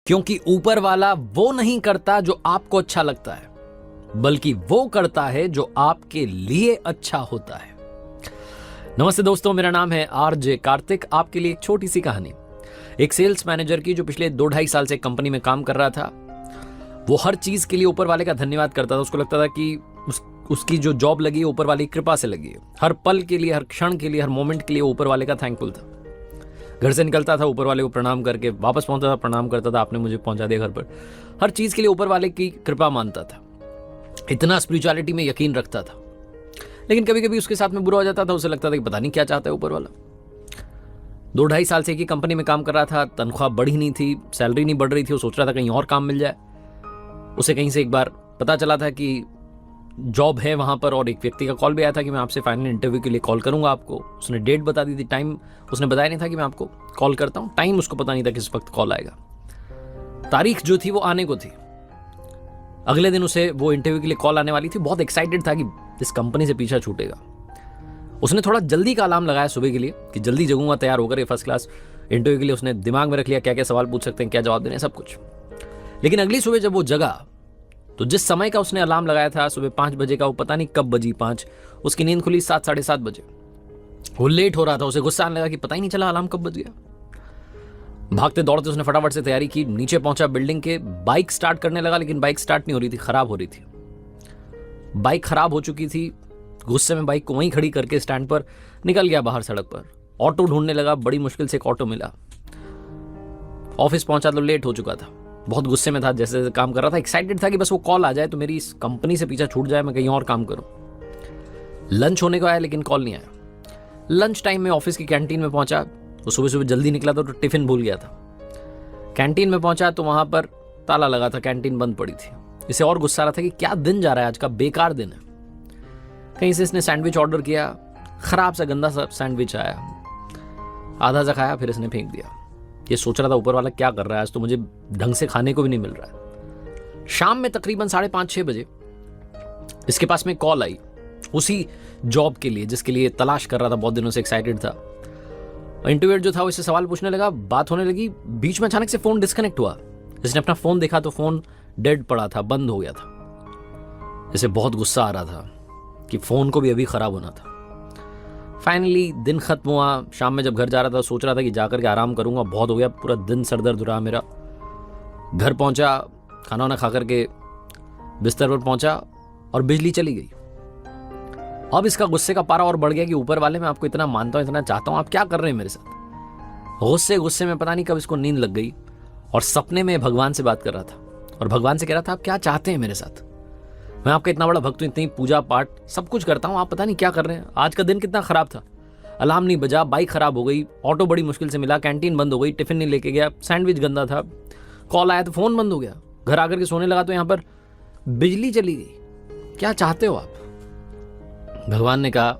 क्योंकि ऊपर वाला वो नहीं करता जो आपको अच्छा लगता है, बल्कि वो करता है जो आपके लिए अच्छा होता है। नमस्ते दोस्तों, मेरा नाम है आरजे कार्तिक। आपके लिए एक छोटी सी कहानी, एक सेल्स मैनेजर की जो पिछले 2-2.5 साल से कंपनी में काम कर रहा था। वो हर चीज के लिए ऊपर वाले का धन्यवाद करता था। उसको लगता था कि उसकी जो जॉब लगी है ऊपर वाले की कृपा से लगी है। हर पल के लिए, हर क्षण के लिए, हर मोमेंट के लिए ऊपर वाले का थैंकफुल था। घर से निकलता था ऊपर वाले को प्रणाम करके, वापस पहुंचता था प्रणाम करता था, आपने मुझे पहुंचा दिया घर पर। हर चीज के लिए ऊपर वाले की कृपा मानता था। इतना स्पिरिचुअलिटी में यकीन रखता था। लेकिन कभी कभी उसके साथ में बुरा हो जाता था। उसे लगता था कि पता नहीं क्या चाहता है ऊपर वाला। 2-2.5 साल से एक ही कंपनी में काम कर रहा था। तनख्वाह बढ़ी नहीं थी, सैलरी नहीं बढ़ रही थी। वो सोच रहा था कहीं और काम मिल जाए। उसे कहीं से एक बार पता चला था कि जॉब है वहां पर, और एक व्यक्ति का कॉल भी आया था कि मैं आपसे फाइनल इंटरव्यू के लिए कॉल करूंगा आपको। उसने डेट बता दी थी, टाइम उसने बताया नहीं था कि मैं आपको कॉल करता हूं। टाइम उसको पता नहीं था किस वक्त कॉल आएगा। तारीख जो थी वो आने को थी। अगले दिन उसे वो इंटरव्यू के लिए कॉल आने वाली थी। बहुत एक्साइटेड था कि इस कंपनी से पीछा छूटेगा। उसने थोड़ा जल्दी का अलार्म लगाया सुबह के लिए कि जल्दी जगूंगा, तैयार होकर ये फर्स्ट क्लास इंटरव्यू के लिए। उसने दिमाग में रख लिया क्या क्या सवाल पूछ सकते हैं, क्या जवाब देने, सब कुछ। लेकिन अगली सुबह जब वो जगा तो जिस समय का उसने अलार्म लगाया था सुबह 5 बजे का, वो पता नहीं कब बजी 5, उसकी नींद खुली 7, 7:30 बजे। वो लेट हो रहा था। उसे गुस्सा आने लगा कि पता ही नहीं चला अलार्म कब बज गया। भागते दौड़ते उसने फटाफट से तैयारी की, नीचे पहुंचा बिल्डिंग के, बाइक स्टार्ट करने लगा। लेकिन बाइक स्टार्ट नहीं हो रही थी, खराब हो रही थी। बाइक खराब हो चुकी थी। गुस्से में बाइक को वहीं खड़ी करके स्टैंड पर निकल गया बाहर सड़क पर। ऑटो ढूंढने लगा। बड़ी मुश्किल से एक ऑटो मिला। ऑफिस पहुंचा तो लेट हो चुका था। बहुत गुस्से में था, जैसे जैसे काम कर रहा था। एक्साइटेड था कि बस वो कॉल आ जाए तो मेरी इस कंपनी से पीछा छूट जाए, मैं कहीं और काम करूं। लंच होने को आया लेकिन कॉल नहीं आया। लंच टाइम में ऑफिस की कैंटीन में पहुंचा। वो सुबह सुबह जल्दी निकला था तो टिफिन भूल गया था। कैंटीन में पहुंचा तो वहां पर ताला लगा था, कैंटीन बंद पड़ी थी। इसे और गुस्सा आ रहा था कि क्या दिन जा रहा है, आज का बेकार दिन है। कहीं से इसने सैंडविच ऑर्डर किया। खराब सा गंदा सा सैंडविच आया। आधा सा खाया, फिर इसने फेंक दिया। ये सोच रहा था ऊपर वाला क्या कर रहा है, आज तो मुझे ढंग से खाने को भी नहीं मिल रहा है। शाम में तकरीबन 5:30-6 बजे इसके पास में कॉल आई, उसी जॉब के लिए जिसके लिए तलाश कर रहा था, बहुत दिनों से एक्साइटेड था। इंटरव्यूअर जो था वो इससे सवाल पूछने लगा, बात होने लगी। बीच में अचानक से फोन डिस्कनेक्ट हुआ। इसने अपना फोन देखा तो फोन डेड पड़ा था, बंद हो गया था। इसे बहुत गुस्सा आ रहा था कि फोन को भी अभी खराब होना था। फाइनली दिन खत्म हुआ। शाम में जब घर जा रहा था सोच रहा था कि जाकर के आराम करूंगा, बहुत हो गया, पूरा दिन सर दर्द रहा मेरा। घर पहुंचा, खाना वाना खा करके बिस्तर पर पहुंचा और बिजली चली गई। अब इसका गुस्से का पारा और बढ़ गया कि ऊपर वाले, मैं आपको इतना मानता हूं, इतना चाहता हूं, आप क्या कर रहे हैं मेरे साथ। गुस्से में पता नहीं कब इसको नींद लग गई और सपने में भगवान से बात कर रहा था और भगवान से कह रहा था आप क्या चाहते हैं मेरे साथ। मैं आपका इतना बड़ा भक्त हूं, इतनी पूजा पाठ सब कुछ करता हूं, आप पता नहीं क्या कर रहे हैं। आज का दिन कितना खराब था। अलार्म नहीं बजा, बाइक खराब हो गई, ऑटो बड़ी मुश्किल से मिला, कैंटीन बंद हो गई, टिफिन नहीं लेके गया, सैंडविच गंदा था, कॉल आया तो फोन बंद हो गया, घर आकर के सोने लगा तो यहां पर बिजली चली गई। क्या चाहते हो आप। भगवान ने कहा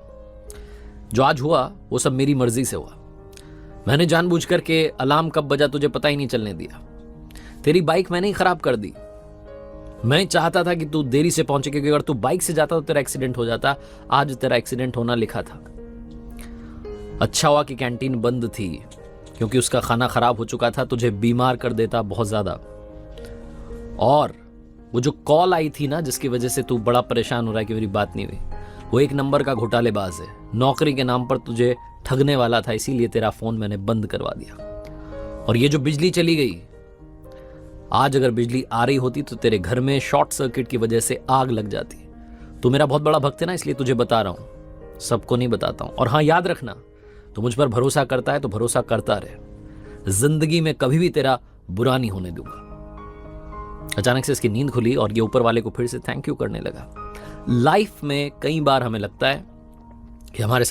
जो आज हुआ वो सब मेरी मर्जी से हुआ। मैंने जानबूझ करके अलार्म कब बजा तुझे पता ही नहीं चलने दिया। तेरी बाइक मैंने ही खराब कर दी। मैं चाहता था कि तू देरी से पहुंचे, क्योंकि अगर तू बाइक से जाता तो तेरा एक्सीडेंट हो जाता। आज तेरा एक्सीडेंट होना लिखा था। अच्छा हुआ कि कैंटीन बंद थी, क्योंकि उसका खाना खराब हो चुका था, तुझे बीमार कर देता बहुत ज्यादा। और वो जो कॉल आई थी ना, जिसकी वजह से तू बड़ा परेशान हो रहा है कि मेरी बात नहीं हुई, वो एक नंबर का घोटालेबाज है। नौकरी के नाम पर तुझे ठगने वाला था, इसीलिए तेरा फोन मैंने बंद करवा दिया। और ये जो बिजली चली गई, आज अगर बिजली आ रही होती तो तेरे घर में शॉर्ट सर्किट की वजह से आग लग जाती। तू मेरा बहुत बड़ा भक्त है ना, इसलिए तुझे बता रहा हूं, सबको नहीं बताता हूं। और हाँ, याद रखना, तू मुझ पर भरोसा करता है तो भरोसा करता रहे। जिंदगी में कभी भी तेरा बुरा नहीं होने दूंगा। अचानक से इसकी नींद खुली और ये ऊपर वाले को फिर से थैंक यू करने लगा। लाइफ में कई बार हमें लगता है कि हमारे